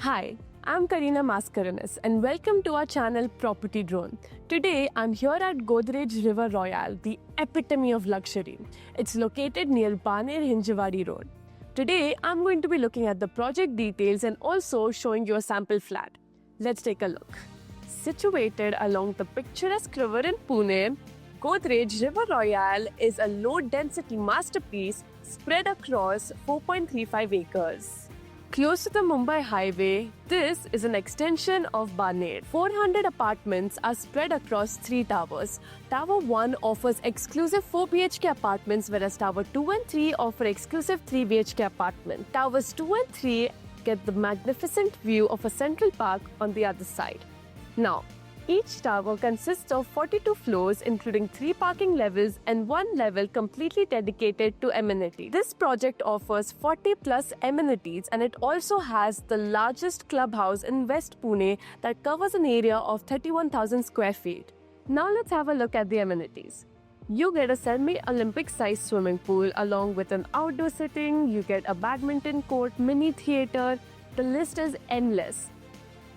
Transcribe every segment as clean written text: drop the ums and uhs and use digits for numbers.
Hi, I'm Karina Mascarenas and welcome to our channel Property Drone. Today I'm here at Godrej River Royale, the epitome of luxury. It's located near Baner Hinjawadi Road. Today I'm going to be looking at the project details and also showing you a sample flat. Let's take a look. Situated along the picturesque river in Pune, Godrej River Royale is a low-density masterpiece spread across 4.35 acres. Close to the Mumbai highway, this is an extension of Baner. 400 apartments are spread across 3 towers. Tower 1 offers exclusive 4 BHK apartments, whereas Tower 2 and 3 offer exclusive 3 BHK apartments. Towers 2 and 3 get the magnificent view of a central park on the other side. Now, each tower consists of 42 floors, including 3 parking levels and 1 level completely dedicated to amenities. This project offers 40 plus amenities, and it also has the largest clubhouse in West Pune that covers an area of 31,000 square feet. Now let's have a look at the amenities. You get a semi-Olympic sized swimming pool along with an outdoor sitting, you get a badminton court, mini theatre. The list is endless.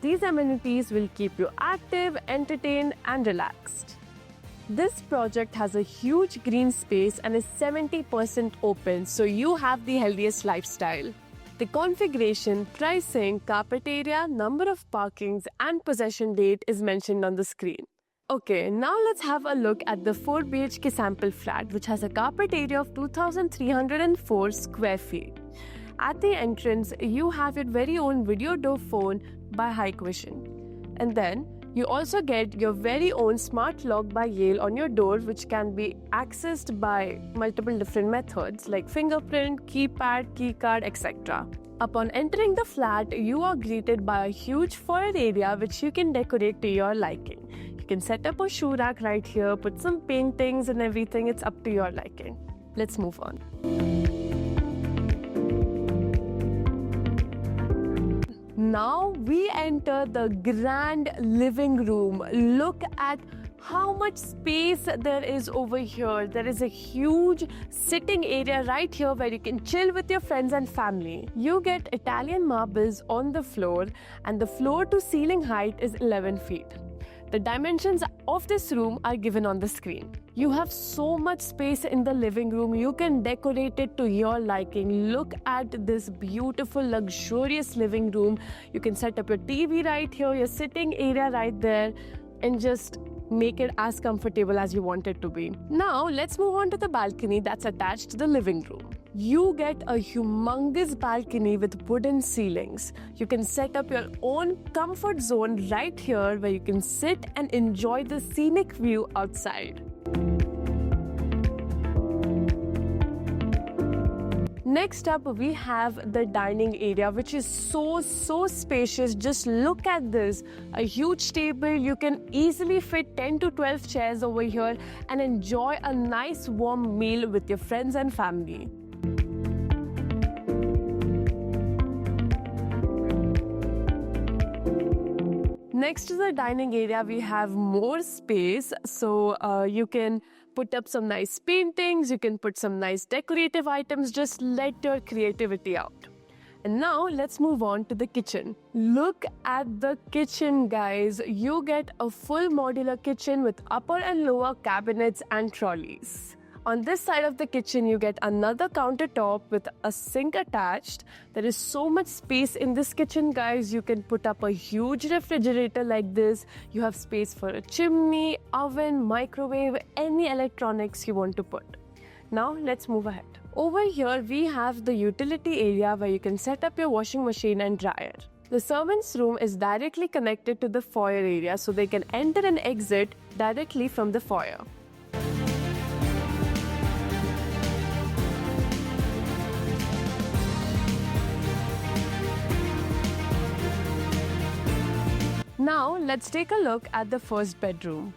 These amenities will keep you active, entertained, and relaxed. This project has a huge green space and is 70% open, so you have the healthiest lifestyle. The configuration, pricing, carpet area, number of parkings, and possession date is mentioned on the screen. Okay, now let's have a look at the 4 BHK sample flat, which has a carpet area of 2,304 square feet. At the entrance, you have your very own video door phone by Hikvision. And then you also get your very own smart lock by Yale on your door, which can be accessed by multiple different methods like fingerprint, keypad, keycard, etc. Upon entering the flat, you are greeted by a huge foyer area which you can decorate to your liking. You can set up a shoe rack right here, put some paintings and everything. It's up to your liking. Let's move on. Now we enter the grand living room. Look at how much space there is over here. There is a huge sitting area right here where you can chill with your friends and family. You get Italian marbles on the floor, and the floor to ceiling height is 11 feet. The dimensions of this room are given on the screen. You have so much space in the living room. You can decorate it to your liking. Look at this beautiful, luxurious living room. You can set up your TV right here, your sitting area right there, and just make it as comfortable as you want it to be. Now, let's move on to the balcony that's attached to the living room. You get a humongous balcony with wooden ceilings. You can set up your own comfort zone right here where you can sit and enjoy the scenic view outside. Next up, we have the dining area, which is so spacious. Just look at this. A huge table. You can easily fit 10 to 12 chairs over here and enjoy a nice warm meal with your friends and family. Next to the dining area, we have more space, so you can put up some nice paintings, you can put some nice decorative items, just let your creativity out. And now let's move on to the kitchen. Look at the kitchen, guys. You get a full modular kitchen with upper and lower cabinets and trolleys. On this side of the kitchen, you get another countertop with a sink attached. There is so much space in this kitchen, guys. You can put up a huge refrigerator like this. You have space for a chimney, oven, microwave, any electronics you want to put. Now, let's move ahead. Over here, we have the utility area where you can set up your washing machine and dryer. The servants' room is directly connected to the foyer area, so they can enter and exit directly from the foyer. Now, let's take a look at the first bedroom.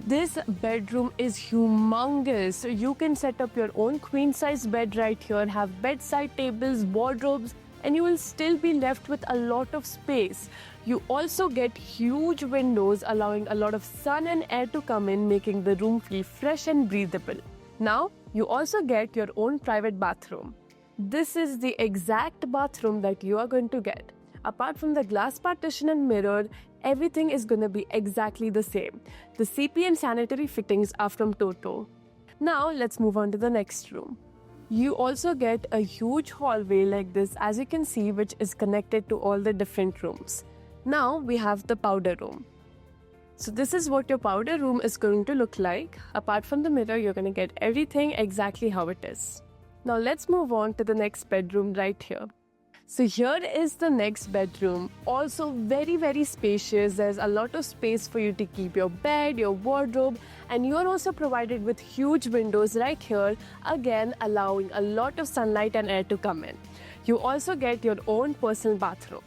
This bedroom is humongous. You can set up your own queen-size bed right here, have bedside tables, wardrobes, and you will still be left with a lot of space. You also get huge windows allowing a lot of sun and air to come in, making the room feel fresh and breathable. Now, you also get your own private bathroom. This is the exact bathroom that you are going to get. Apart from the glass partition and mirror, everything is gonna be exactly the same. The CP and sanitary fittings are from Toto. Now let's move on to the next room. You also get a huge hallway like this, as you can see, which is connected to all the different rooms. Now we have the powder room. So this is what your powder room is going to look like. Apart from the mirror, you're going to get everything exactly how it is. Now let's move on to the next bedroom right here. So here is the next bedroom. Also very spacious. There's a lot of space for you to keep your bed, your wardrobe, and you're also provided with huge windows right here, again allowing a lot of sunlight and air to come in. You also get your own personal bathroom.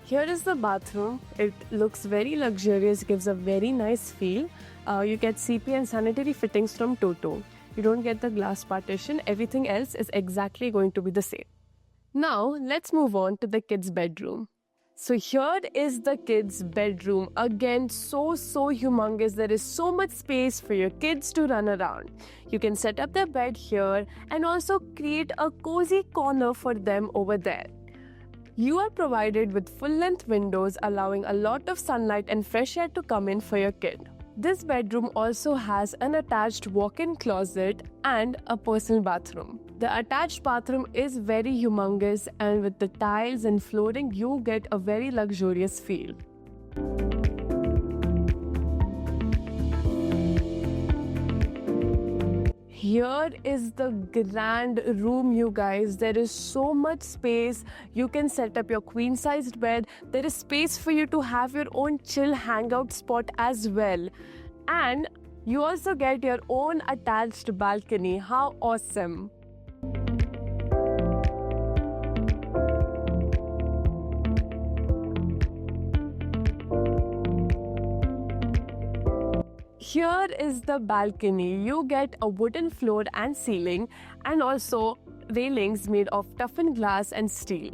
Here is the bathroom. It looks very luxurious, gives a very nice feel. You get CP and sanitary fittings from Toto. You don't get the glass partition. Everything else is exactly going to be the same. Now, let's move on to the kids' bedroom. So here is the kids' bedroom. Again, so humongous. There is so much space for your kids to run around. You can set up their bed here and also create a cozy corner for them over there. You are provided with full-length windows, allowing a lot of sunlight and fresh air to come in for your kid. This bedroom also has an attached walk-in closet and a personal bathroom. The attached bathroom is very humongous, and with the tiles and flooring, you get a very luxurious feel. Here is the grand room, you guys. There is so much space. You can set up your queen-sized bed. There is space for you to have your own chill hangout spot as well. And you also get your own attached balcony. How awesome! Here is the balcony. You get a wooden floor and ceiling, and also railings made of toughened glass and steel.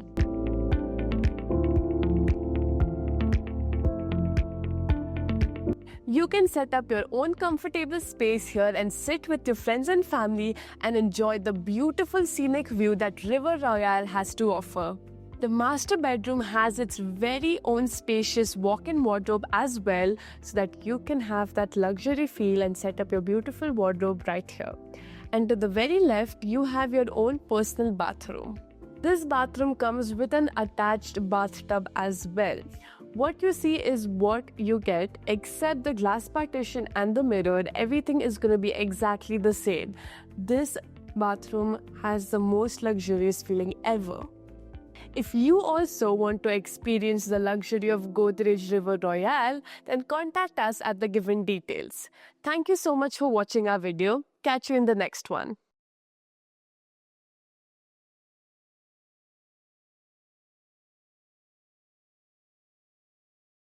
You can set up your own comfortable space here and sit with your friends and family and enjoy the beautiful scenic view that River Royale has to offer. The master bedroom has its very own spacious walk-in wardrobe as well, so that you can have that luxury feel and set up your beautiful wardrobe right here. And to the very left, you have your own personal bathroom. This bathroom comes with an attached bathtub as well. What you see is what you get, except the glass partition and the mirror. Everything is going to be exactly the same. This bathroom has the most luxurious feeling ever. If you also want to experience the luxury of Godrej River Royale, then contact us at the given details. Thank you so much for watching our video. Catch you in the next one.